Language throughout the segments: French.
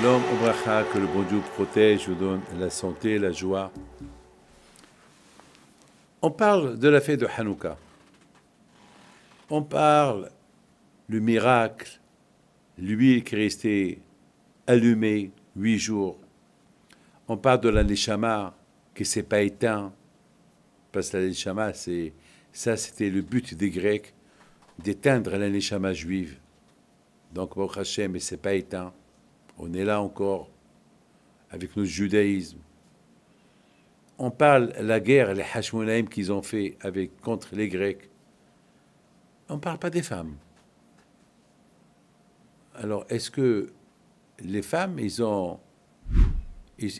Shalom, Obracha, que le bon Dieu protège, vous donne la santé, la joie. On parle de la fête de Hanouka. On parle du miracle, l'huile qui est restée allumée 8 jours. On parle de la neshama qui ne s'est pas éteint, parce que la neshama, c'était le but des Grecs, d'éteindre la neshama juive. Donc, Baruch Hashem, il ne s'est pas éteint. On est là encore, avec notre judaïsme. On parle de la guerre, les Hashmonaïm qu'ils ont fait contre les Grecs. On ne parle pas des femmes. Alors, est-ce que les femmes, ils ont une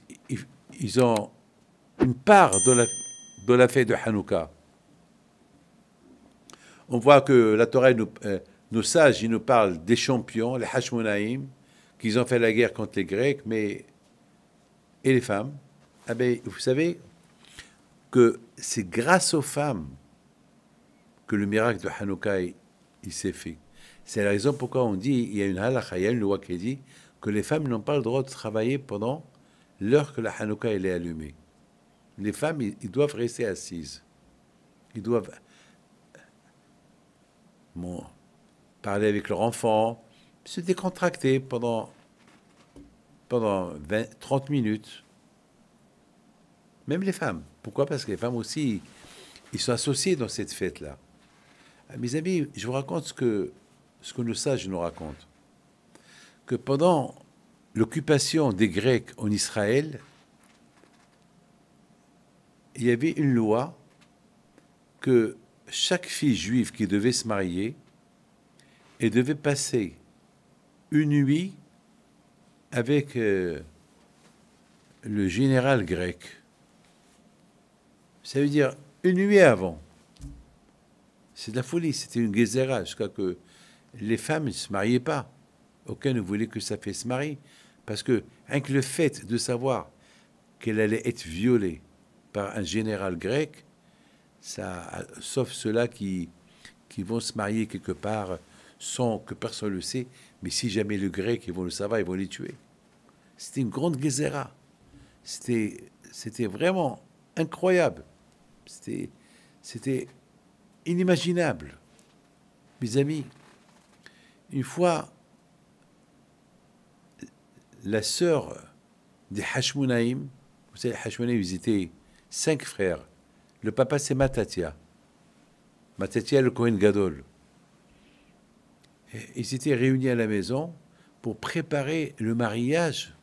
part de la fête de Hanouka? On voit que la Torah, nos sages, ils nous parlent des champions, les Hashmonaïm, qu'ils ont fait la guerre contre les Grecs, et les femmes? Ah ben, vous savez que c'est grâce aux femmes que le miracle de Hanouka il s'est fait. C'est la raison pourquoi on dit, il y a une halakha, il y a une loi qui dit que les femmes n'ont pas le droit de travailler pendant l'heure que la Hanouka elle est allumée. Les femmes, ils doivent rester assises. Ils doivent parler avec leur enfant, se décontracter pendant 30 minutes. Même les femmes. Pourquoi? Parce que les femmes aussi, ils sont associés dans cette fête-là. Mes amis, je vous raconte ce que nos sages nous racontent. Que pendant l'occupation des Grecs en Israël, il y avait une loi que chaque fille juive qui devait se marier, elle devait passer une nuit avec le général grec. Ça veut dire une nuit avant. C'est de la folie, c'était une guézera, jusqu'à que les femmes ne se mariaient pas. Aucun ne voulait que sa fille se marie. Parce que rien que le fait de savoir qu'elle allait être violée par un général grec, ça, sauf ceux-là qui vont se marier quelque part sans que personne le sait, mais si jamais le grec, ils vont le savoir, ils vont les tuer. C'était une grande guézera. C'était vraiment incroyable. C'était inimaginable. Mes amis, une fois, la sœur des Hashmonaïm, vous savez, les Hashmonaïm, ils étaient 5 frères. Le papa, c'est Matatia. Matatia, le Kohen Gadol. Et ils étaient réunis à la maison pour préparer le mariage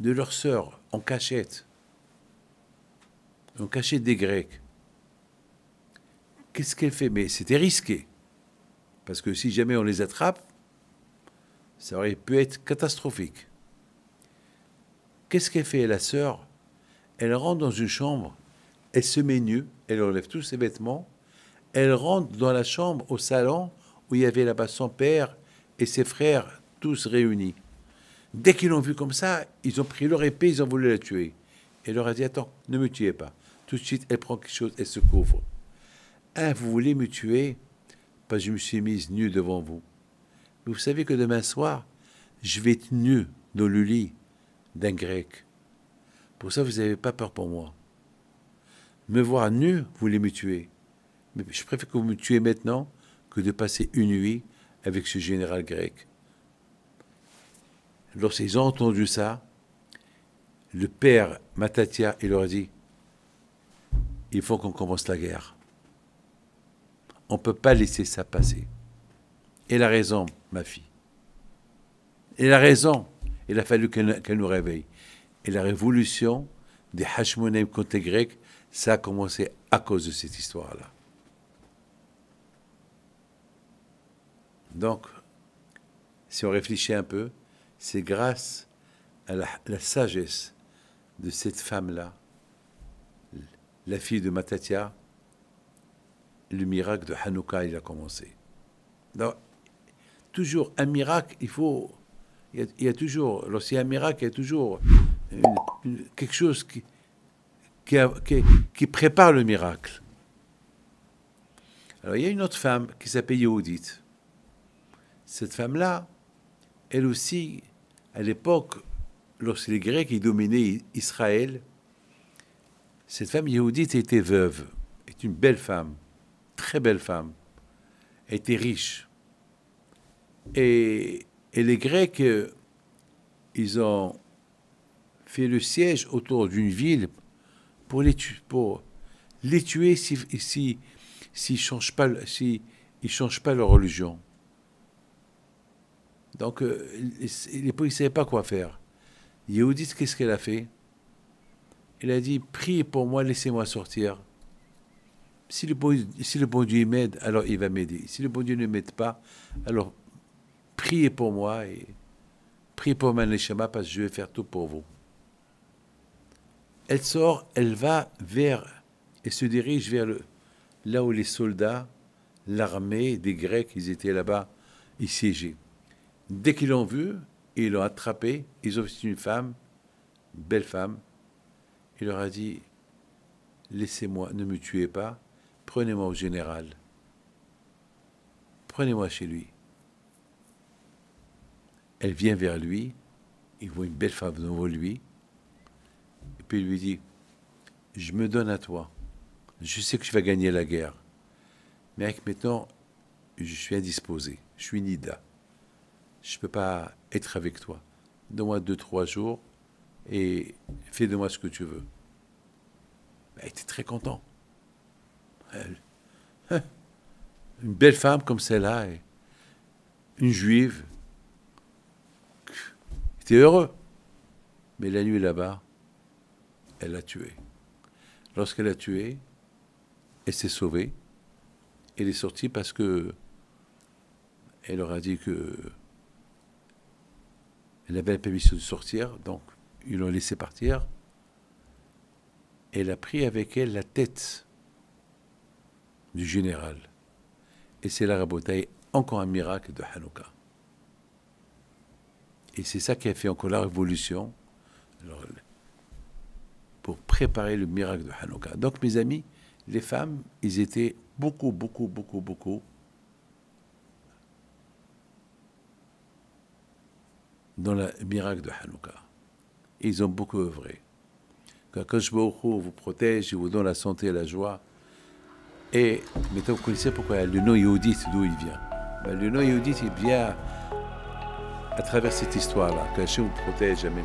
de leur sœur en cachette des Grecs. Qu'est-ce qu'elle fait? Mais c'était risqué. Parce que si jamais on les attrape, ça aurait pu être catastrophique. Qu'est-ce qu'elle fait, la sœur? Elle rentre dans une chambre, elle se met nue, elle enlève tous ses vêtements, elle rentre dans la chambre, au salon, où il y avait là-bas son père et ses frères, tous réunis. Dès qu'ils l'ont vue comme ça, ils ont pris leur épée, ils ont voulu la tuer. Elle leur a dit, attends, ne me tuez pas. Tout de suite, elle prend quelque chose, elle se couvre. Vous voulez me tuer? Parce que je me suis mise nue devant vous. Mais vous savez que demain soir, je vais être nue dans le lit d'un grec. Pour ça, vous n'avez pas peur pour moi. Me voir nue, vous voulez me tuer. Mais je préfère que vous me tuiez maintenant que de passer une nuit avec ce général grec. Lorsqu'ils ont entendu ça, le père Matatia, il leur a dit, il faut qu'on commence la guerre. On ne peut pas laisser ça passer. Elle a raison, ma fille. Elle a raison. Il a fallu qu'elle nous réveille. Et la révolution des Hashmonaïm contre les Grecs, ça a commencé à cause de cette histoire-là. Donc, si on réfléchit un peu, c'est grâce à la sagesse de cette femme-là, la fille de Matatia, le miracle de Hanouka, il a commencé. Donc, toujours un miracle, il y a toujours, lorsqu'il y a un miracle, il y a toujours quelque chose qui prépare le miracle. Alors, il y a une autre femme qui s'appelle Yehudit. Cette femme-là, elle aussi, À l'époque, lorsque les Grecs y dominaient Israël, cette femme yéhoudite était veuve, est une belle femme, très belle femme, elle était riche. Et les Grecs, ils ont fait le siège autour d'une ville pour les tuer s'ils ne changent pas leur religion. Donc, ils ne savaient pas quoi faire. Yehudit, qu'est-ce qu'elle a fait? Elle a dit, priez pour moi, laissez-moi sortir. Si le bon Dieu m'aide, alors il va m'aider. Si le bon Dieu ne m'aide pas, alors priez pour moi et priez pour ma neshama parce que je vais faire tout pour vous. Elle sort, elle va elle se dirige vers là où les soldats, l'armée des Grecs, ils étaient là-bas, ils siégeaient. Dès qu'ils l'ont vue, ils l'ont attrapée, ils ont vu une femme, une belle femme. Il leur a dit, laissez-moi, ne me tuez pas, prenez-moi au général. Prenez-moi chez lui. Elle vient vers lui, il voit une belle femme devant lui, et puis il lui dit, je me donne à toi. Je sais que tu vas gagner la guerre, mais avec maintenant, je suis indisposé, je suis nida. Je ne peux pas être avec toi. Donne-moi 2-3 jours et fais de moi ce que tu veux. Elle était très contente. Une belle femme comme celle-là, une juive, était heureux. Mais la nuit là-bas, elle l'a tué. Lorsqu'elle l'a tué, elle s'est sauvée. Elle est sortie parce que elle leur a dit que elle avait la permission de sortir, donc ils l'ont laissé partir. Elle a pris avec elle la tête du général. Et c'est là, Rabotaï, encore un miracle de Hanouka. Et c'est ça qui a fait encore la révolution pour préparer le miracle de Hanouka. Donc, mes amis, les femmes, ils étaient beaucoup dans le miracle de Hanouka. Et ils ont beaucoup œuvré. Qu'Akadosh Baruch Hu vous protège, il vous donne la santé et la joie. Et maintenant, vous connaissez pourquoi le nom Yehudit, d'où il vient. Le nom Yehudit, il vient à travers cette histoire-là. Que Hachem vous protège, Amen.